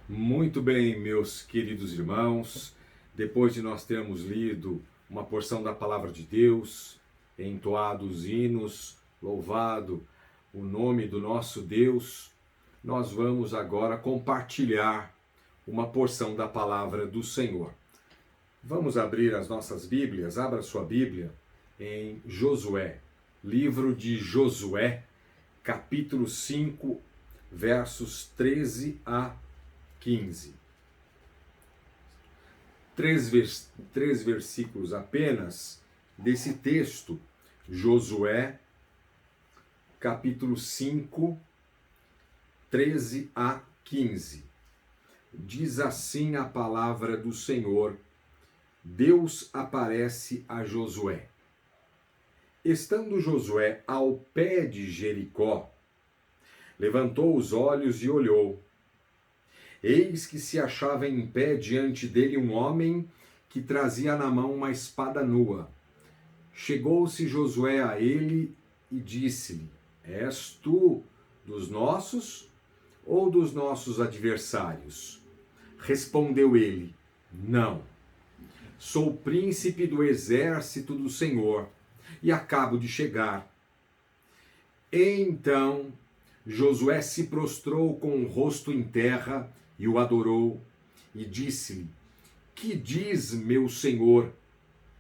Muito bem, meus queridos irmãos, depois de nós termos lido uma porção da Palavra de Deus, entoado os hinos, louvado o nome do nosso Deus, nós vamos agora compartilhar uma porção da Palavra do Senhor. Vamos abrir as nossas Bíblias, abra sua Bíblia em Josué, livro de Josué, capítulo 5, versos 13 a 15. Três versículos apenas desse texto, Josué, capítulo 5, 13 a 15. Diz assim a palavra do Senhor: Deus aparece a Josué. Estando Josué ao pé de Jericó, levantou os olhos e olhou. Eis que se achava em pé diante dele um homem que trazia na mão uma espada nua. Chegou-se Josué a ele e disse-lhe: És tu dos nossos ou dos nossos adversários? Respondeu ele: Não. Sou príncipe do exército do Senhor e acabo de chegar. Então Josué se prostrou com o rosto em terra e o adorou, e disse-lhe: Que diz meu senhor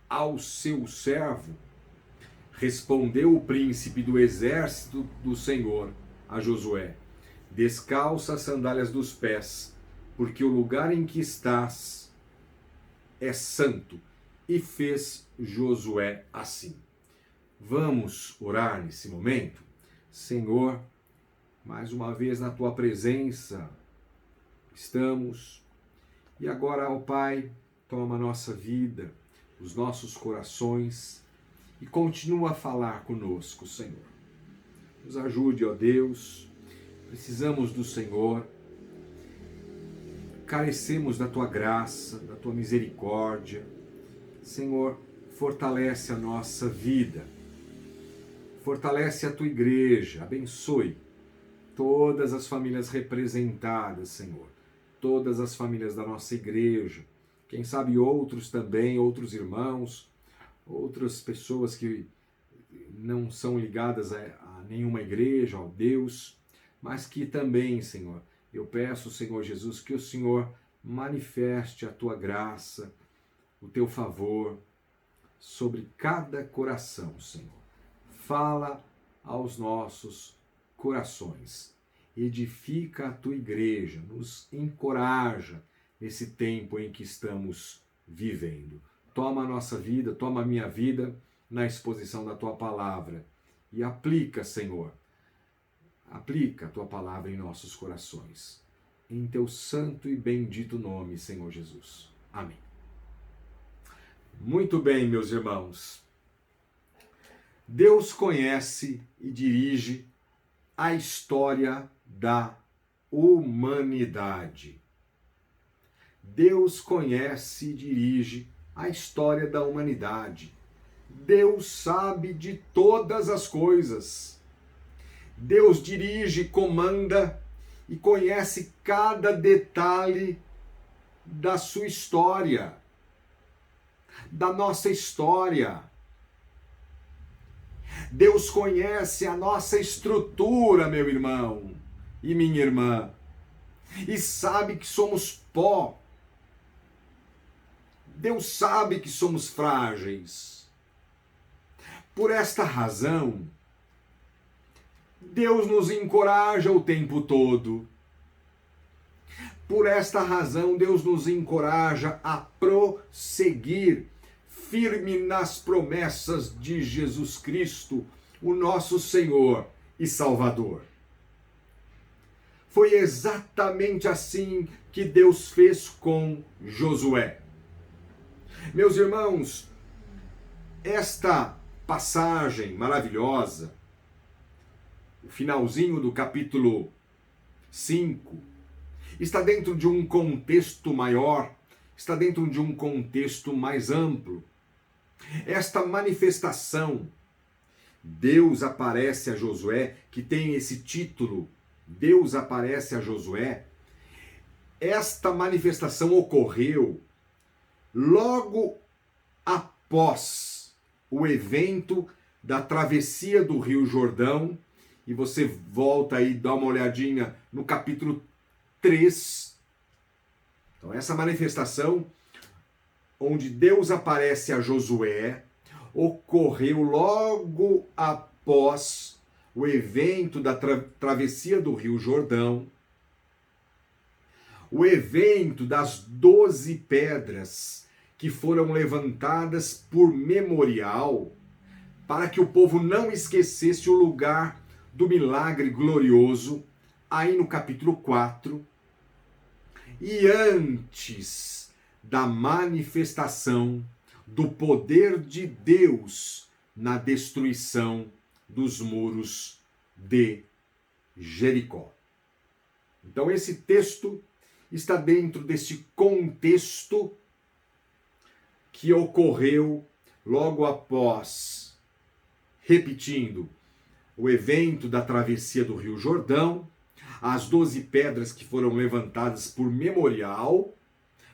ao seu servo? Respondeu o príncipe do exército do Senhor a Josué: Descalça as sandálias dos pés, porque o lugar em que estás é santo. E fez Josué assim. Vamos orar nesse momento? Senhor, mais uma vez na tua presença estamos. E agora, ó Pai, toma a nossa vida, os nossos corações e continua a falar conosco, Senhor. Nos ajude, ó Deus. Precisamos do Senhor. Carecemos da tua graça, da tua misericórdia. Senhor, fortalece a nossa vida. Fortalece a tua igreja. Abençoe todas as famílias representadas, Senhor. Todas as famílias da nossa igreja. Quem sabe outros também, outros irmãos, outras pessoas que não são ligadas a nenhuma igreja, ó Deus, mas que também, Senhor, eu peço, Senhor Jesus, que o Senhor manifeste a tua graça, o teu favor sobre cada coração, Senhor. Fala aos nossos corações. Edifica a tua igreja, nos encoraja nesse tempo em que estamos vivendo. Toma a nossa vida, toma a minha vida na exposição da tua palavra e aplica, Senhor, aplica a tua palavra em nossos corações. Em teu santo e bendito nome, Senhor Jesus. Amém. Muito bem, meus irmãos. Deus conhece e dirige a história da humanidade. Deus conhece e dirige a história da humanidade. Deus sabe de todas as coisas. Deus dirige, comanda e conhece cada detalhe da sua história, da nossa história. Deus conhece a nossa estrutura, meu irmão e minha irmã, e sabe que somos pó. Deus sabe que somos frágeis. Por esta razão, Deus nos encoraja o tempo todo. Por esta razão, Deus nos encoraja a prosseguir firme nas promessas de Jesus Cristo, o nosso Senhor e Salvador. Foi exatamente assim que Deus fez com Josué. Meus irmãos, esta passagem maravilhosa, o finalzinho do capítulo 5, está dentro de um contexto maior, está dentro de um contexto mais amplo. Esta manifestação, Deus aparece a Josué, que tem esse título, Deus aparece a Josué, esta manifestação ocorreu logo após o evento da travessia do Rio Jordão, e você volta aí, dá uma olhadinha no capítulo 3. Então, essa manifestação, onde Deus aparece a Josué, ocorreu logo após o evento da travessia do Rio Jordão, o evento das 12 pedras que foram levantadas por memorial, para que o povo não esquecesse o lugar do milagre glorioso, aí no capítulo 4, e antes da manifestação do poder de Deus na destruição dos muros de Jericó. Então esse texto está dentro deste contexto que ocorreu logo após, repetindo, o evento da travessia do Rio Jordão, as 12 pedras que foram levantadas por memorial,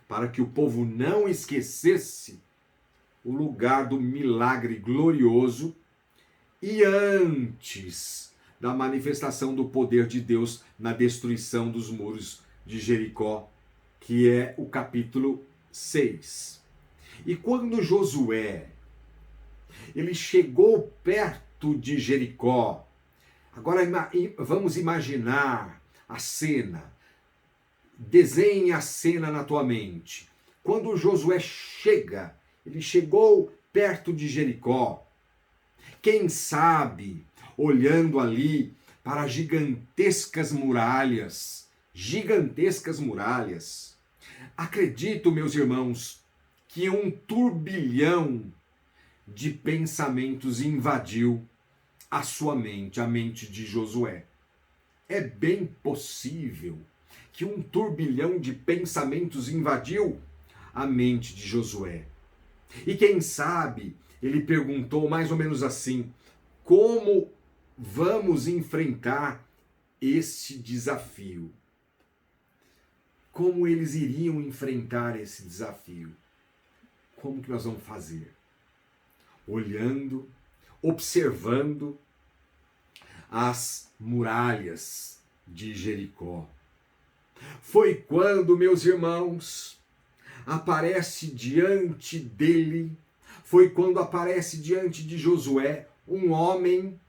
para que o povo não esquecesse o lugar do milagre glorioso, e antes da manifestação do poder de Deus na destruição dos muros de Jericó, que é o capítulo 6. E quando Josué ele chegou perto de Jericó, agora vamos imaginar a cena, desenhe a cena na tua mente. Quando Josué chega, ele chegou perto de Jericó, quem sabe, olhando ali para gigantescas muralhas, acredito, meus irmãos, que um turbilhão de pensamentos invadiu a sua mente, a mente de Josué. É bem possível que um turbilhão de pensamentos invadiu a mente de Josué. E quem sabe, ele perguntou mais ou menos assim: como vamos enfrentar este desafio? Como eles iriam enfrentar esse desafio? Como que nós vamos fazer? Olhando, observando as muralhas de Jericó. Foi quando, meus irmãos, aparece diante dele, foi quando aparece diante de Josué um homem,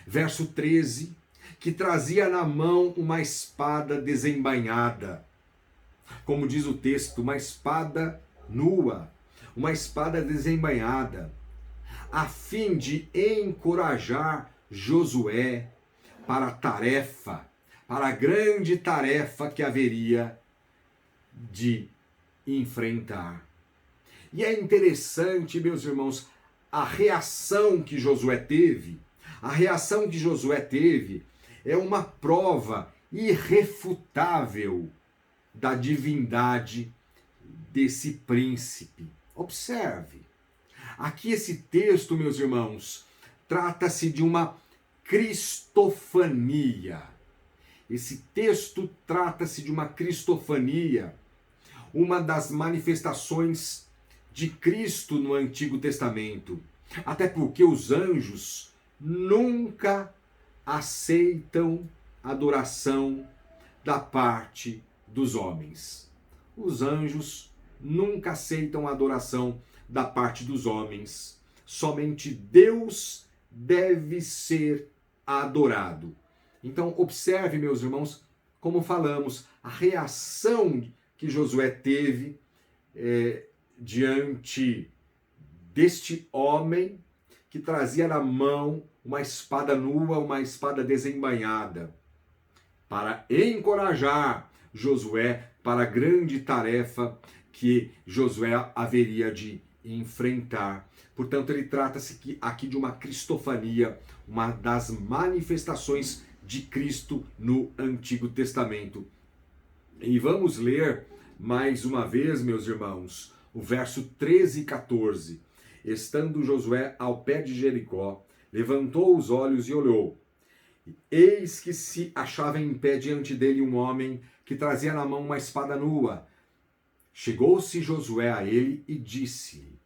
verso 13, que trazia na mão uma espada desembainhada. Como diz o texto, uma espada nua, uma espada desembainhada, a fim de encorajar Josué para a tarefa, para a grande tarefa que haveria de enfrentar. E é interessante, meus irmãos, a reação que Josué teve. A reação que Josué teve é uma prova irrefutável da divindade desse príncipe. Observe. Aqui esse texto, meus irmãos, trata-se de uma cristofania. Esse texto trata-se de uma cristofania, uma das manifestações de Cristo no Antigo Testamento. Até porque os anjos nunca aceitam adoração da parte dos homens. Os anjos nunca aceitam adoração da parte dos homens. Somente Deus deve ser adorado. Então, observe, meus irmãos, como falamos, a reação que Josué teve diante deste homem que trazia na mão uma espada nua, uma espada desembainhada, para encorajar Josué para a grande tarefa que Josué haveria de enfrentar. Portanto, ele trata-se aqui de uma cristofania, uma das manifestações de Cristo no Antigo Testamento. E vamos ler mais uma vez, meus irmãos, o verso 13 e 14. Estando Josué ao pé de Jericó, levantou os olhos e olhou. Eis que se achava em pé diante dele um homem que trazia na mão uma espada nua. Chegou-se Josué a ele e disse: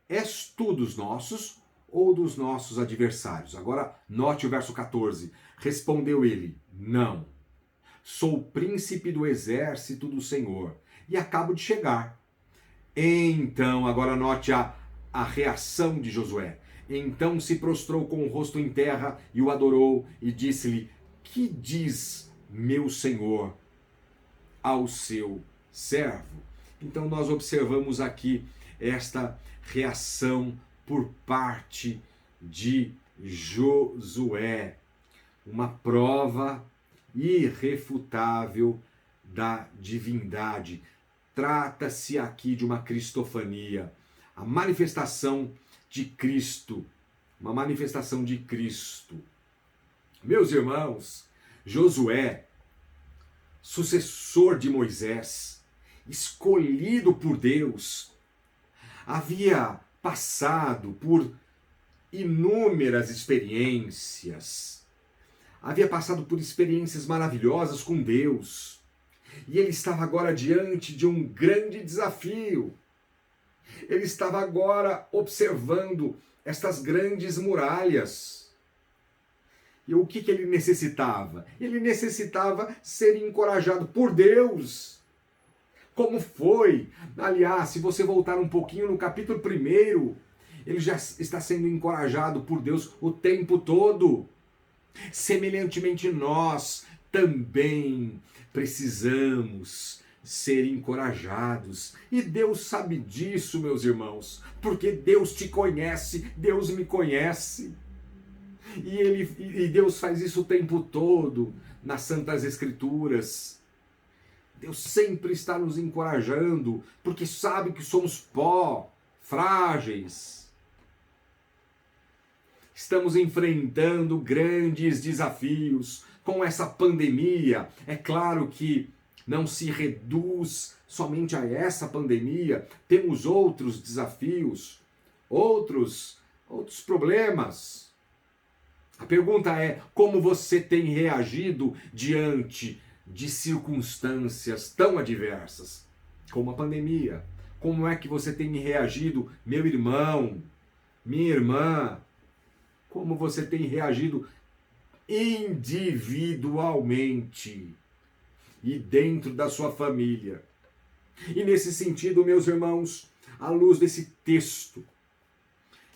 És tu dos nossos ou dos nossos adversários? Agora note o verso 14. Respondeu ele: Não, sou príncipe do exército do Senhor e acabo de chegar. Então, agora note a reação de Josué. Então se prostrou com o rosto em terra e o adorou e disse-lhe: Que diz meu senhor ao seu servo? Então nós observamos aqui esta reação por parte de Josué, uma prova irrefutável da divindade. Trata-se aqui de uma cristofania, a manifestação de Cristo, uma manifestação de Cristo. Meus irmãos, Josué, sucessor de Moisés, escolhido por Deus, havia passado por inúmeras experiências, havia passado por experiências maravilhosas com Deus, e ele estava agora diante de um grande desafio. Ele estava agora observando estas grandes muralhas. E o que ele necessitava? Ele necessitava ser encorajado por Deus. Como foi? Aliás, se você voltar um pouquinho no capítulo 1, ele já está sendo encorajado por Deus o tempo todo. Semelhantemente, nós também precisamos ser encorajados. E Deus sabe disso, meus irmãos, porque Deus te conhece, Deus me conhece. E Deus faz isso o tempo todo nas Santas Escrituras. Deus sempre está nos encorajando, porque sabe que somos pó, frágeis. Estamos enfrentando grandes desafios com essa pandemia. É claro que não se reduz somente a essa pandemia. Temos outros desafios, outros problemas. A pergunta é: como você tem reagido diante de circunstâncias tão adversas como a pandemia? Como é que você tem reagido, meu irmão, minha irmã? Como você tem reagido individualmente e dentro da sua família? E nesse sentido, meus irmãos, à luz desse texto,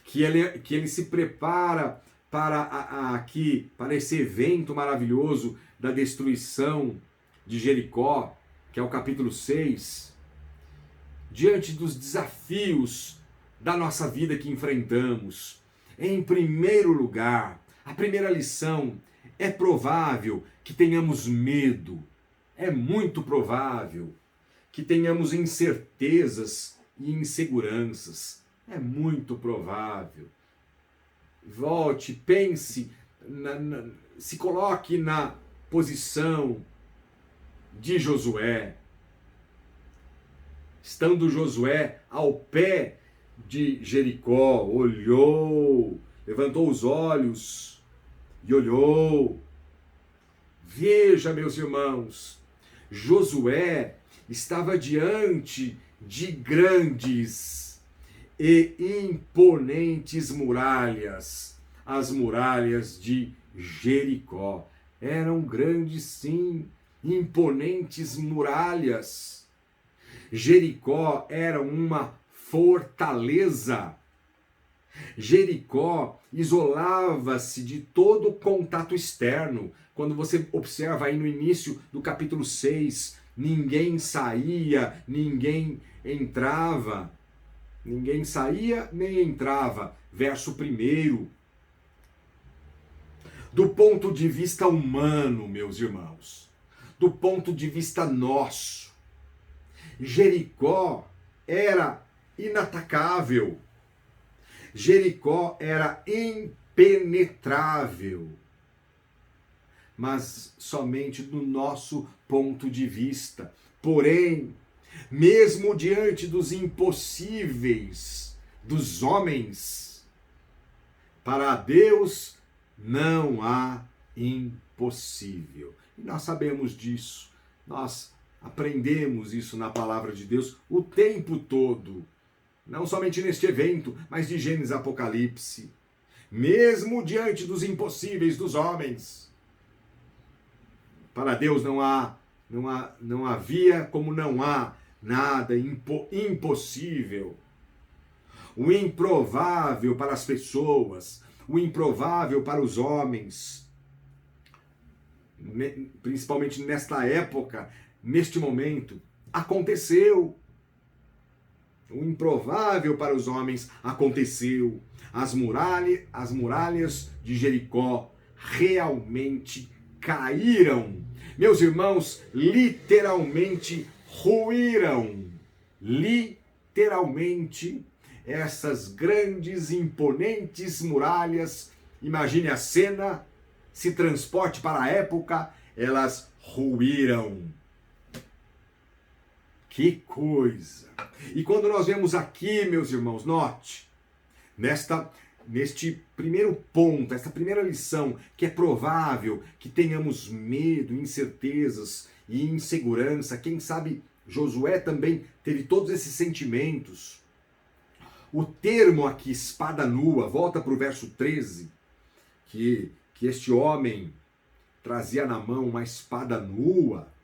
que ele se prepara para esse evento maravilhoso da destruição de Jericó, que é o capítulo 6, diante dos desafios da nossa vida que enfrentamos. Em primeiro lugar, a primeira lição: é provável que tenhamos medo, é muito provável que tenhamos incertezas e inseguranças, é muito provável. Volte, pense, se coloque na posição de Josué. Estando Josué ao pé de Jericó, olhou, levantou os olhos e olhou. Veja, meus irmãos, Josué estava diante de grandes e imponentes muralhas. As muralhas de Jericó eram grandes, sim, imponentes muralhas. Jericó era uma fortaleza. Jericó isolava-se de todo contato externo. Quando você observa aí no início do capítulo 6, ninguém saía, ninguém entrava. Ninguém saía nem entrava. Verso 1. Do ponto de vista humano, meus irmãos, do ponto de vista nosso, Jericó era inatacável. Jericó era impenetrável. Mas somente do nosso ponto de vista. Porém, mesmo diante dos impossíveis dos homens, para Deus não há impossível. E nós sabemos disso. Nós Aprendemos isso na palavra de Deus o tempo todo. Não somente neste evento, mas de Gênesis a Apocalipse. Mesmo diante dos impossíveis dos homens. Para Deus não havia como não há nada impossível. O improvável para as pessoas, o improvável para os homens, principalmente nesta época, neste momento, aconteceu. O improvável para os homens aconteceu. As muralhas de Jericó realmente caíram. Meus irmãos, literalmente ruíram. Literalmente, essas grandes, imponentes muralhas, imagine a cena, se transporte para a época, elas ruíram. Que coisa! E quando nós vemos aqui, meus irmãos, note, neste primeiro ponto, esta primeira lição, que é provável que tenhamos medo, incertezas e insegurança. Quem sabe Josué também teve todos esses sentimentos. O termo aqui, espada nua, volta para o verso 13, que este homem trazia na mão uma espada nua,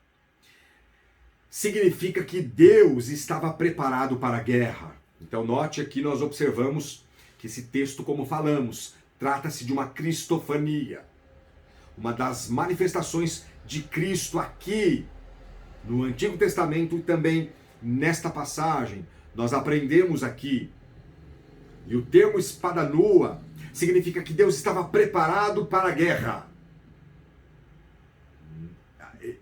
significa que Deus estava preparado para a guerra. Então note aqui, nós observamos que esse texto, como falamos, trata-se de uma cristofania, uma das manifestações de Cristo aqui no Antigo Testamento e também nesta passagem. Nós aprendemos aqui, e o termo espada nua significa que Deus estava preparado para a guerra.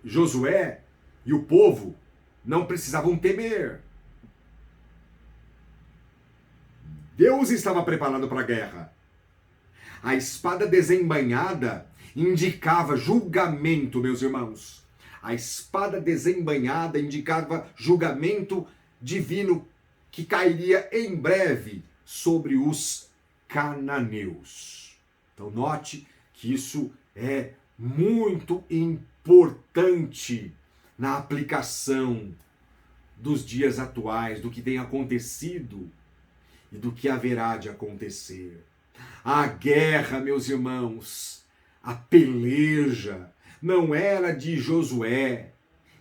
Josué e o povo não precisavam temer. Deus estava preparado para a guerra. A espada desembainhada indicava julgamento, meus irmãos. A espada desembainhada indicava julgamento divino que cairia em breve sobre os cananeus. Então note que isso é muito importante na aplicação dos dias atuais, do que tem acontecido e do que haverá de acontecer. A guerra, meus irmãos, a peleja, não era de Josué,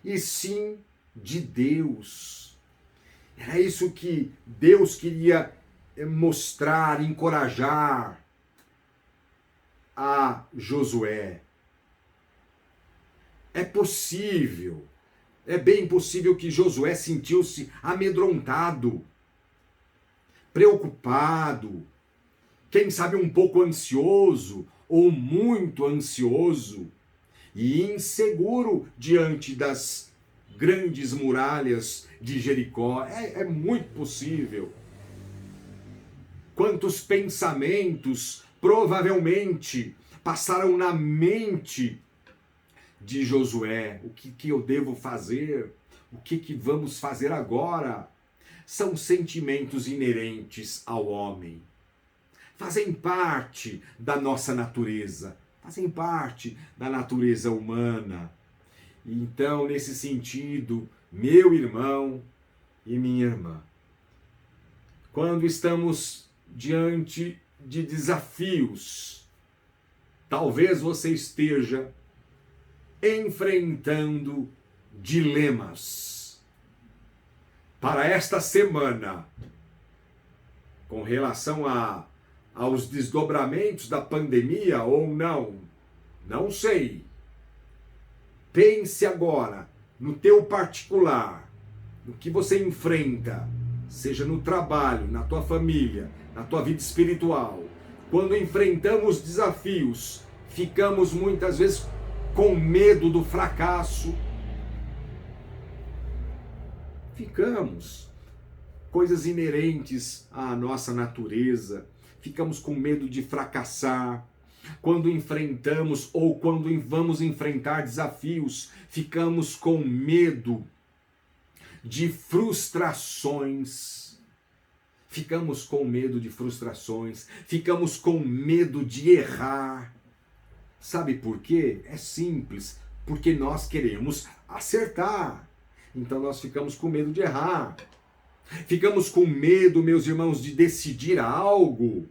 e sim de Deus. Era isso que Deus queria mostrar, encorajar a Josué. É possível, é bem possível que Josué sentiu-se amedrontado, preocupado, quem sabe um pouco ansioso ou muito ansioso e inseguro diante das grandes muralhas de Jericó. É muito possível. Quantos pensamentos provavelmente passaram na mente de Josué? O que eu devo fazer? O que vamos fazer agora? São sentimentos inerentes ao homem. Fazem parte da nossa natureza. Fazem parte da natureza humana. Então, nesse sentido, meu irmão e minha irmã, quando estamos diante de desafios, talvez você esteja enfrentando dilemas. Para esta semana, com relação aos desdobramentos da pandemia ou não sei. Pense agora no teu particular, no que você enfrenta, seja no trabalho, na tua família, na tua vida espiritual. Quando enfrentamos desafios, ficamos muitas vezes com medo do fracasso. Ficamos. Coisas inerentes à nossa natureza. Ficamos com medo de fracassar. Quando enfrentamos ou quando vamos enfrentar desafios, ficamos com medo de frustrações. Ficamos com medo de frustrações. Ficamos com medo de errar. Sabe por quê? É simples. Porque nós queremos acertar. Então nós ficamos com medo de errar. Ficamos com medo, meus irmãos, de decidir algo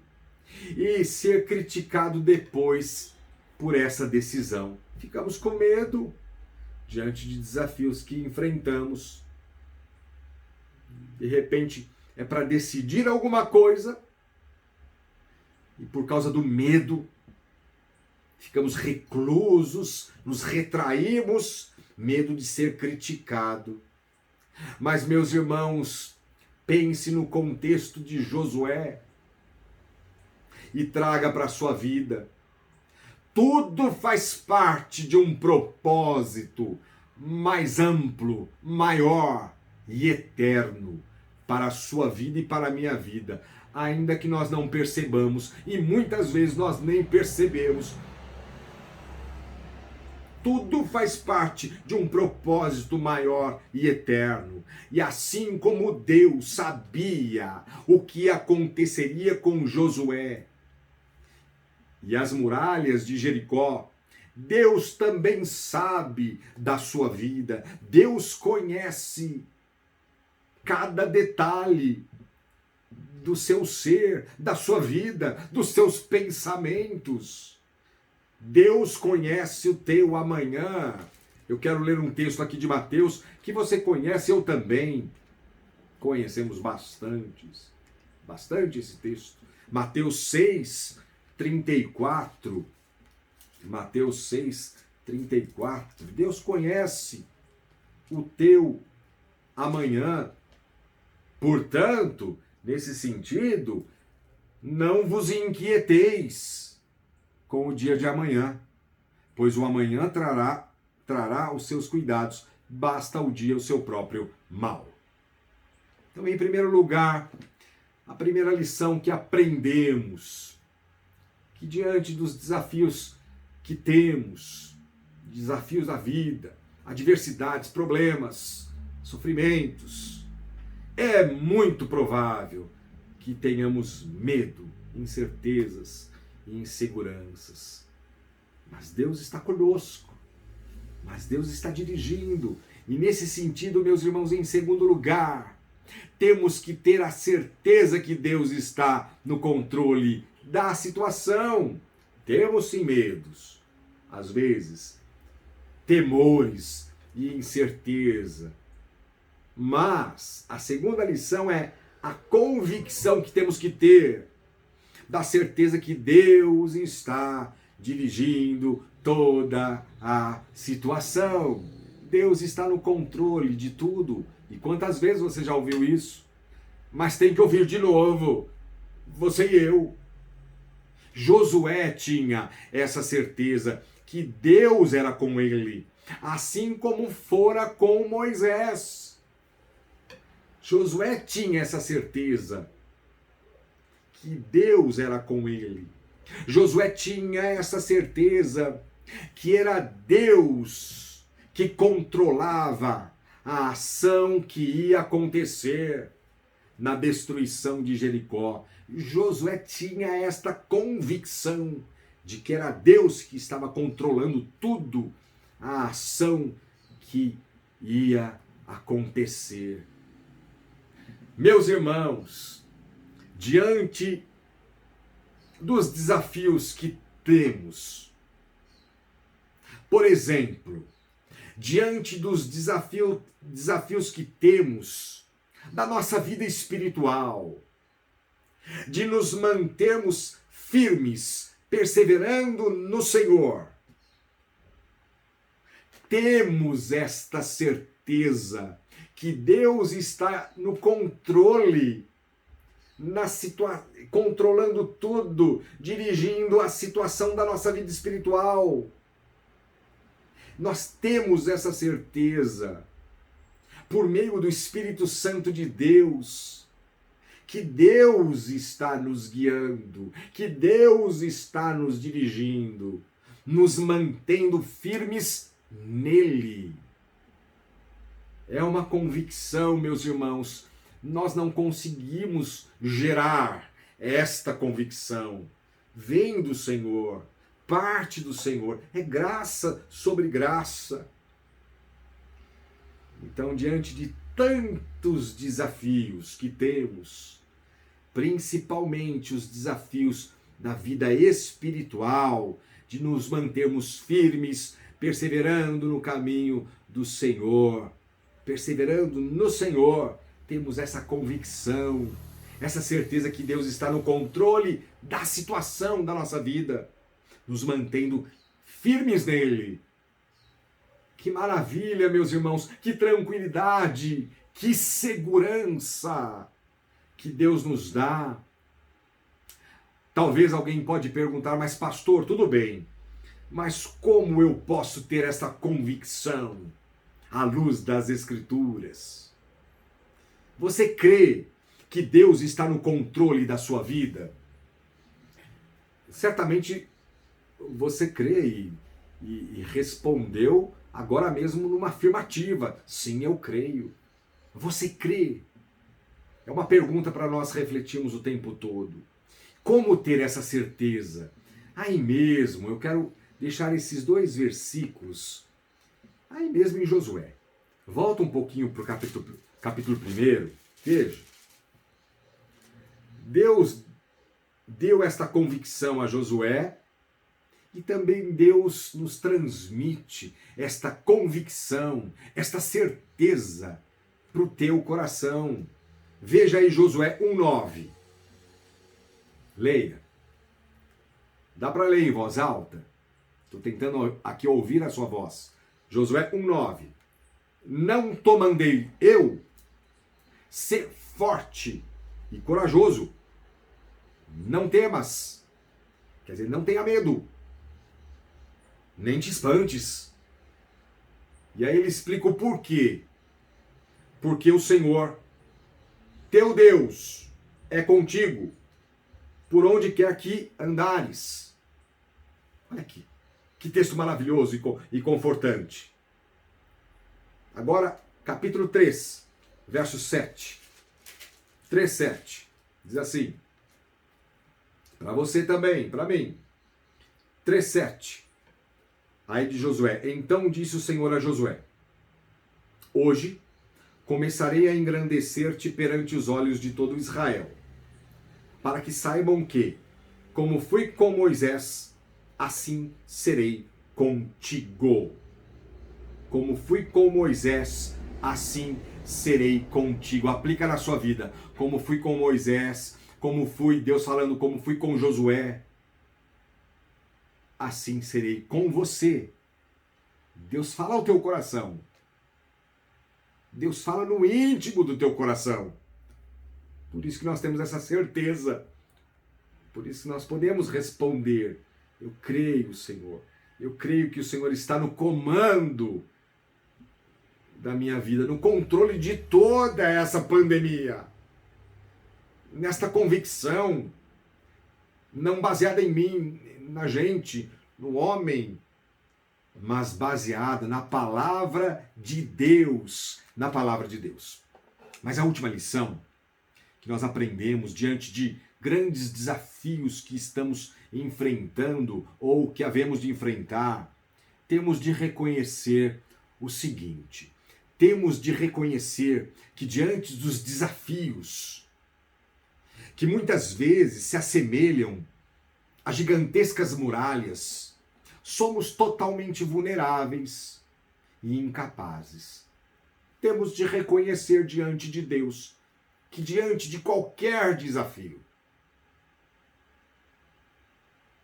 e ser criticado depois por essa decisão. Ficamos com medo diante de desafios que enfrentamos. De repente, é para decidir alguma coisa e por causa do medo, ficamos reclusos, nos retraímos, medo de ser criticado. Mas, meus irmãos, pense no contexto de Josué e traga para a sua vida. Tudo faz parte de um propósito mais amplo, maior e eterno para a sua vida e para a minha vida, ainda que nós não percebamos, e muitas vezes nós nem percebemos. Tudo faz parte de um propósito maior e eterno. E assim como Deus sabia o que aconteceria com Josué e as muralhas de Jericó, Deus também sabe da sua vida. Deus conhece cada detalhe do seu ser, da sua vida, dos seus pensamentos. Deus conhece o teu amanhã. Eu quero ler um texto aqui de Mateus que você conhece, eu também. Conhecemos bastante esse texto. Mateus 6, 34. Mateus 6, 34. Deus conhece o teu amanhã. Portanto, nesse sentido, não vos inquieteis com o dia de amanhã, pois o amanhã trará os seus cuidados, basta o dia o seu próprio mal. Então, em primeiro lugar, a primeira lição que aprendemos, que diante dos desafios que temos, desafios da vida, adversidades, problemas, sofrimentos, é muito provável que tenhamos medo, incertezas e inseguranças. Mas Deus está conosco. Mas Deus está dirigindo. E nesse sentido, meus irmãos, em segundo lugar, temos que ter a certeza que Deus está no controle da situação. Temos sim medos, às vezes, temores e incerteza. Mas a segunda lição é a convicção que temos que ter da certeza que Deus está dirigindo toda a situação. Deus está no controle de tudo. E quantas vezes você já ouviu isso? Mas tem que ouvir de novo. Você e eu. Josué tinha essa certeza que Deus era com ele, assim como fora com Moisés. Josué tinha essa certeza que Deus era com ele. Josué tinha essa certeza que era Deus que controlava a ação que ia acontecer na destruição de Jericó. Josué tinha esta convicção de que era Deus que estava controlando tudo, a ação que ia acontecer. Meus irmãos, diante dos desafios que temos, por exemplo, diante dos desafios que temos da nossa vida espiritual, de nos mantermos firmes, perseverando no Senhor, temos esta certeza que Deus está no controle, controlando tudo, dirigindo a situação da nossa vida espiritual. Nós temos essa certeza por meio do Espírito Santo de Deus, que Deus está nos guiando, que Deus está nos dirigindo, nos mantendo firmes nele. É uma convicção, meus irmãos. Nós não conseguimos gerar esta convicção. Vem do Senhor, parte do Senhor. É graça sobre graça. Então, diante de tantos desafios que temos, principalmente os desafios da vida espiritual, de nos mantermos firmes, perseverando no caminho do Senhor, perseverando no Senhor, temos essa convicção, essa certeza que Deus está no controle da situação da nossa vida, nos mantendo firmes nele. Que maravilha, meus irmãos, que tranquilidade, que segurança que Deus nos dá. Talvez alguém pode perguntar, mas pastor, tudo bem, mas como eu posso ter essa convicção à luz das Escrituras? Você crê que Deus está no controle da sua vida? Certamente você crê e respondeu agora mesmo numa afirmativa. Sim, eu creio. Você crê? É uma pergunta para nós refletirmos o tempo todo. Como ter essa certeza? Aí mesmo, eu quero deixar esses 2 versículos aí mesmo em Josué. Volta um pouquinho para o capítulo 1. Veja. Deus deu esta convicção a Josué e também Deus nos transmite esta convicção, esta certeza para o teu coração. Veja aí Josué 1:9. Leia. Dá para ler em voz alta? Estou tentando aqui ouvir a sua voz. Josué 1:9. Não te mandei eu ser forte e corajoso. Não temas. Quer dizer, não tenha medo. Nem te espantes. E aí ele explica o porquê. Porque o Senhor, teu Deus, é contigo, por onde quer que andares. Olha aqui, que texto maravilhoso e confortante. Agora, capítulo 3, verso 7. 3:7. Diz assim, para você também, para mim. 3:7. Aí de Josué, então disse o Senhor a Josué, hoje começarei a engrandecer-te perante os olhos de todo Israel, para que saibam que, como fui com Moisés, assim serei contigo. Como fui com Moisés, assim serei contigo. Aplica na sua vida. Como fui com Moisés, como fui, Deus falando, como fui com Josué, assim serei com você. Deus fala ao teu coração. Deus fala no íntimo do teu coração. Por isso que nós temos essa certeza. Por isso que nós podemos responder. Eu creio, Senhor. Eu creio que o Senhor está no comando da minha vida, no controle de toda essa pandemia. Nesta convicção, não baseada em mim, na gente, no homem, mas baseada na palavra de Deus. Na palavra de Deus. Mas a última lição que nós aprendemos diante de grandes desafios que estamos enfrentando ou que havemos de enfrentar, temos de reconhecer o seguinte. Temos de reconhecer que diante dos desafios, que muitas vezes se assemelham a gigantescas muralhas, somos totalmente vulneráveis e incapazes. Temos de reconhecer diante de Deus que diante de qualquer desafio,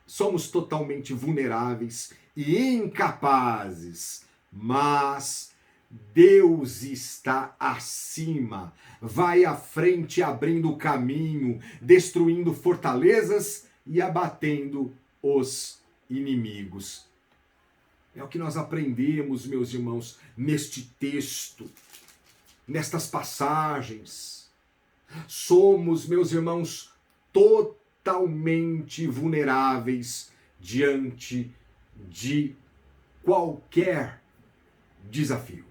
somos totalmente vulneráveis e incapazes, mas Deus está acima, vai à frente abrindo o caminho, destruindo fortalezas e abatendo os inimigos. É o que nós aprendemos, meus irmãos, neste texto, nestas passagens. Somos, meus irmãos, totalmente vulneráveis diante de qualquer desafio.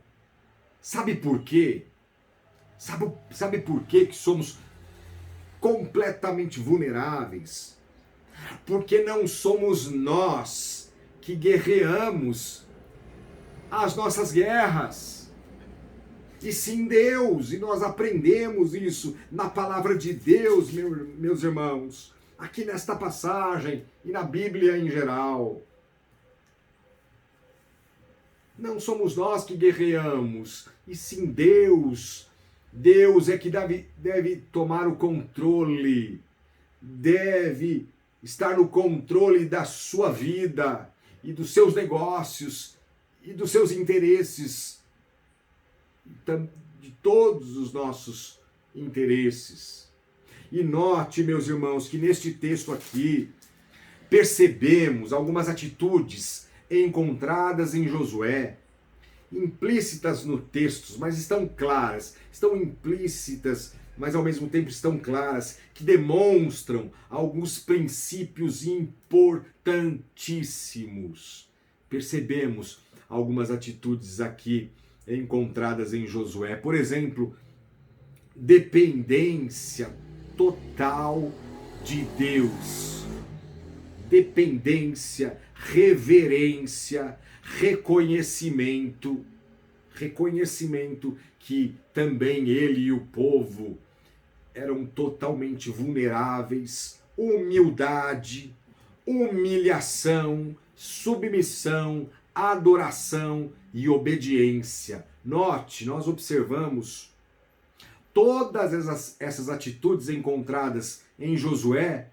Sabe por quê? Sabe por quê que somos completamente vulneráveis? Porque não somos nós que guerreamos as nossas guerras. e sim Deus, e nós aprendemos isso na palavra de Deus, meus irmãos, aqui nesta passagem e na Bíblia em geral. Não somos nós que guerreamos, e sim Deus. Deus é que deve tomar o controle, deve estar no controle da sua vida e dos seus negócios e dos seus interesses, de todos os nossos interesses. E note, meus irmãos, que neste texto aqui percebemos algumas atitudes encontradas em Josué, implícitas no texto, mas estão claras, estão implícitas, mas ao mesmo tempo estão claras, que demonstram alguns princípios importantíssimos. Percebemos algumas atitudes aqui encontradas em Josué. Por exemplo, dependência total de Deus. Dependência, reverência, reconhecimento que também ele e o povo eram totalmente vulneráveis, humildade, humilhação, submissão, adoração e obediência. Note, nós observamos todas essas atitudes encontradas em Josué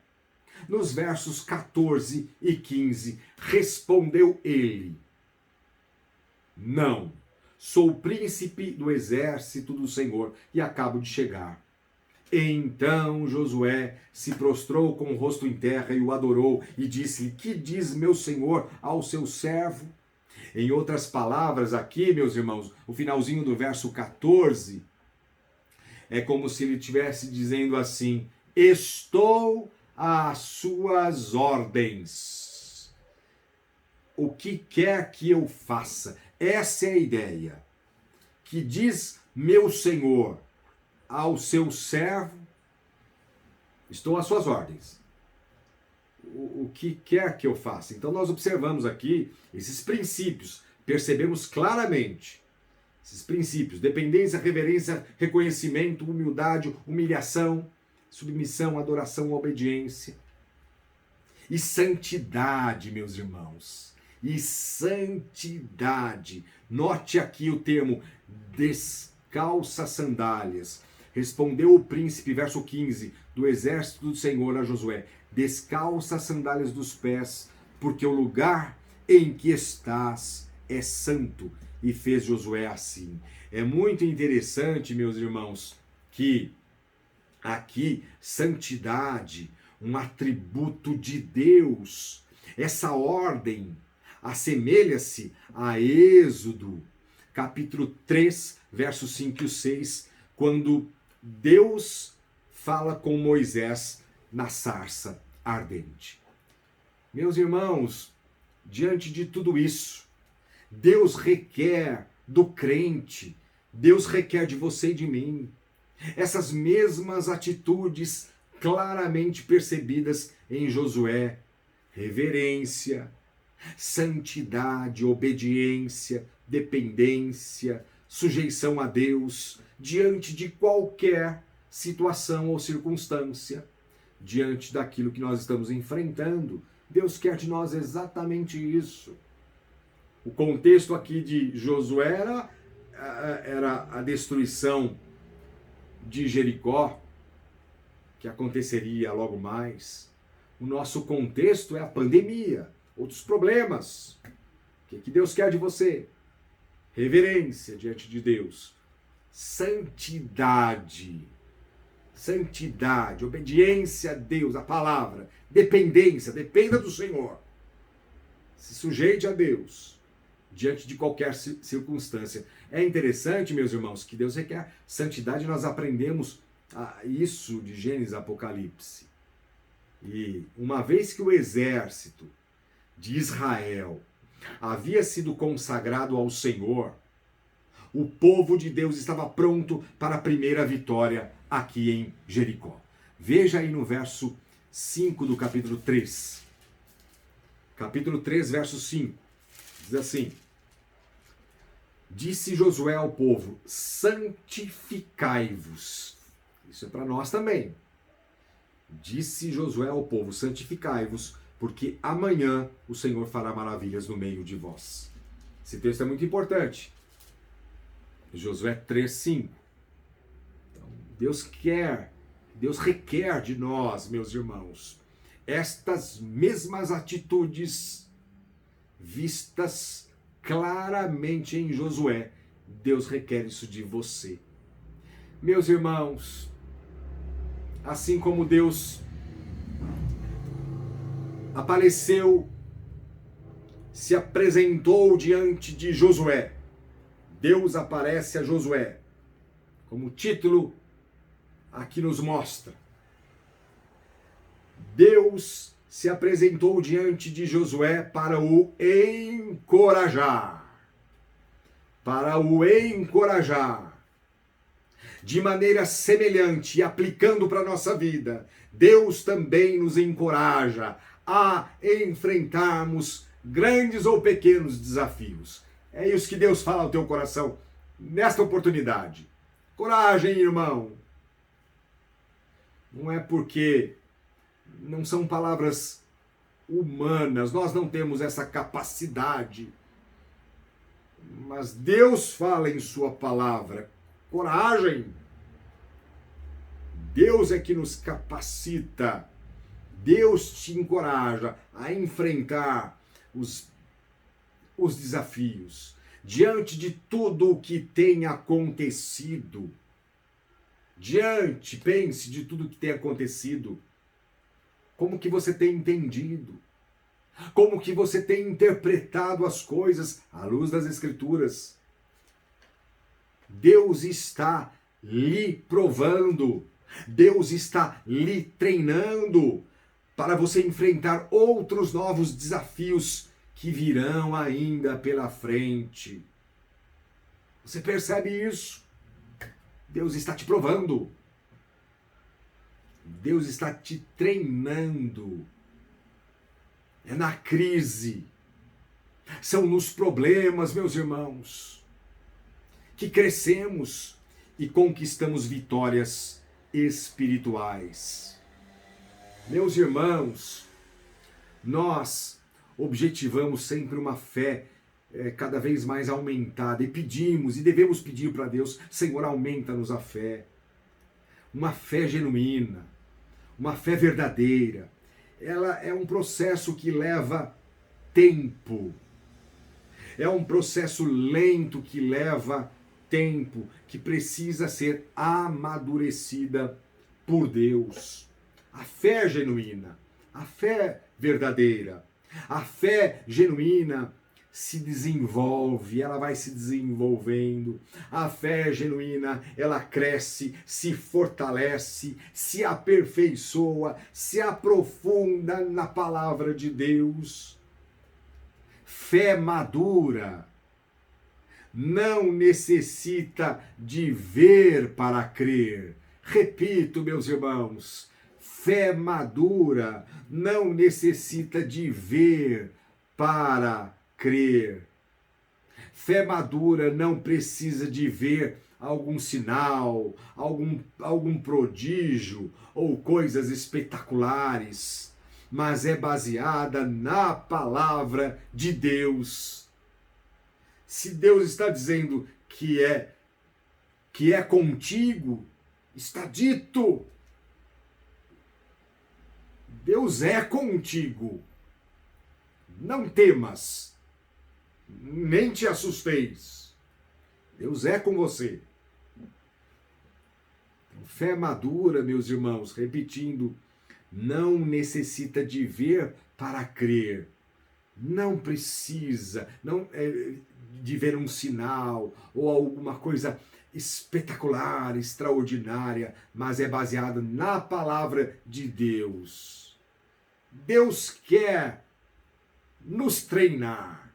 nos versos 14 e 15. Respondeu ele: não, sou príncipe do exército do Senhor e acabo de chegar. Então Josué se prostrou com o rosto em terra e o adorou e disse-lhe: que diz meu senhor ao seu servo? Em outras palavras, aqui, meus irmãos, o finalzinho do verso 14 é como se ele estivesse dizendo assim: estou às suas ordens. O que quer que eu faça? Essa é a ideia. Que diz meu senhor ao seu servo: estou às suas ordens. O que quer que eu faça? Então nós observamos aqui esses princípios, percebemos claramente esses princípios: dependência, reverência, reconhecimento, humildade, humilhação, submissão, adoração, obediência e santidade, meus irmãos. E santidade. Note aqui o termo descalça sandálias. Respondeu o príncipe, verso 15, do exército do Senhor a Josué: descalça as sandálias dos pés, porque o lugar em que estás é santo. E fez Josué assim. É muito interessante, meus irmãos, que aqui santidade, um atributo de Deus. Essa ordem assemelha-se a Êxodo, capítulo 3, versos 5 e 6, quando Deus fala com Moisés na sarça ardente. Meus irmãos, diante de tudo isso, Deus requer do crente, Deus requer de você e de mim essas mesmas atitudes claramente percebidas em Josué: reverência, santidade, obediência, dependência, sujeição a Deus diante de qualquer situação ou circunstância, diante daquilo que nós estamos enfrentando. Deus quer de nós exatamente isso. O contexto aqui de Josué era a destruição de Jericó, que aconteceria logo mais. O nosso contexto é a pandemia, outros problemas. O que Deus quer de você? Reverência diante de Deus, santidade, obediência a Deus, a palavra, dependência, dependa do Senhor, se sujeite a Deus diante de qualquer circunstância. É interessante, meus irmãos, que Deus requer santidade. Nós aprendemos isso de Gênesis, Apocalipse. E uma vez que o exército de Israel havia sido consagrado ao Senhor, o povo de Deus estava pronto para a primeira vitória aqui em Jericó. Veja aí no verso 5 do capítulo 3. Capítulo 3, verso 5. Diz assim: Disse Josué ao povo: santificai-vos. Isso é para nós também. Disse Josué ao povo: santificai-vos, porque amanhã o Senhor fará maravilhas no meio de vós. Esse texto é muito importante. Josué 3:5. Então, Deus requer de nós, meus irmãos, estas mesmas atitudes vistas claramente em Josué. Deus requer isso de você. Meus irmãos, assim como Deus apareceu, se apresentou diante de Josué, Deus aparece a Josué, como o título aqui nos mostra. Deus se apresentou diante de Josué para o encorajar. Para o encorajar. De maneira semelhante e aplicando para a nossa vida, Deus também nos encoraja a enfrentarmos grandes ou pequenos desafios. É isso que Deus fala ao teu coração nesta oportunidade. Coragem, irmão. Não é porque não são palavras humanas, nós não temos essa capacidade. Mas Deus fala em sua palavra. Coragem. Deus é que nos capacita. Deus te encoraja a enfrentar os desafios. Diante de tudo o que tem acontecido. Pense de tudo o que tem acontecido. Como que você tem entendido? Como que você tem interpretado as coisas à luz das Escrituras? Deus está lhe provando. Deus está lhe treinando para você enfrentar outros novos desafios que virão ainda pela frente. Você percebe isso? Deus está te provando. Deus está te treinando. É na crise. São nos problemas, meus irmãos, que crescemos e conquistamos vitórias espirituais. Meus irmãos, nós objetivamos sempre uma fé cada vez mais aumentada e pedimos e devemos pedir para Deus: Senhor, aumenta-nos a fé. Uma fé genuína, uma fé verdadeira. Ela é um processo que leva tempo. É um processo lento que leva tempo, que precisa ser amadurecida por Deus. A fé genuína, a fé verdadeira, a fé genuína se desenvolve, ela vai se desenvolvendo. A fé genuína, ela cresce, se fortalece, se aperfeiçoa, se aprofunda na palavra de Deus. Fé madura não necessita de ver para crer. Repito, meus irmãos, fé madura não necessita de ver para crer. Fé madura não precisa de ver algum sinal, algum prodígio ou coisas espetaculares, mas é baseada na palavra de Deus. Se Deus está dizendo que é contigo, está dito. Deus é contigo. Não temas, nem te assusteis. Deus é com você. Então, fé madura, meus irmãos, repetindo, não necessita de ver para crer. Não precisa de ver um sinal ou alguma coisa espetacular, extraordinária, mas é baseado na palavra de Deus. Deus quer nos treinar.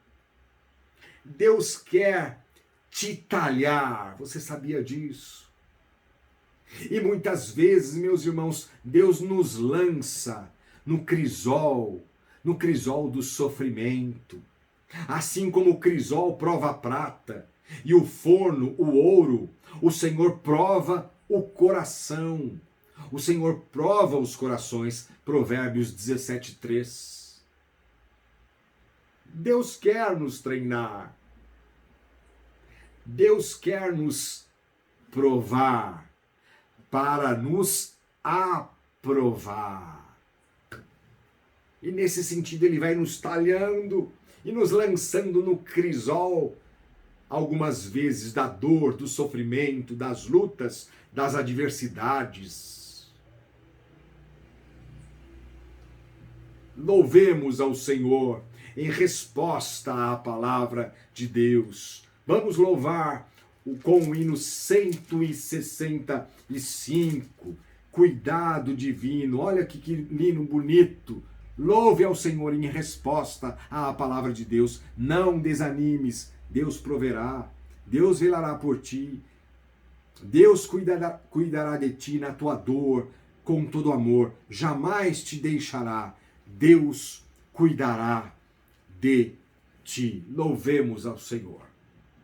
Deus quer te talhar. Você sabia disso? E muitas vezes, meus irmãos, Deus nos lança no crisol do sofrimento. Assim como o crisol prova a prata, e o forno, o ouro. O Senhor prova o coração. O Senhor prova os corações. Provérbios 17:3. Deus quer nos treinar. Deus quer nos provar para nos aprovar. E nesse sentido ele vai nos talhando e nos lançando no crisol, algumas vezes da dor, do sofrimento, das lutas, das adversidades. Louvemos ao Senhor em resposta à palavra de Deus. Vamos louvar com o hino 165, Cuidado Divino. Olha que hino bonito. Louve ao Senhor em resposta à palavra de Deus. Não desanimes, Deus proverá, Deus velará por ti, Deus cuidará de ti na tua dor, com todo amor, jamais te deixará, Deus cuidará de ti. Louvemos ao Senhor.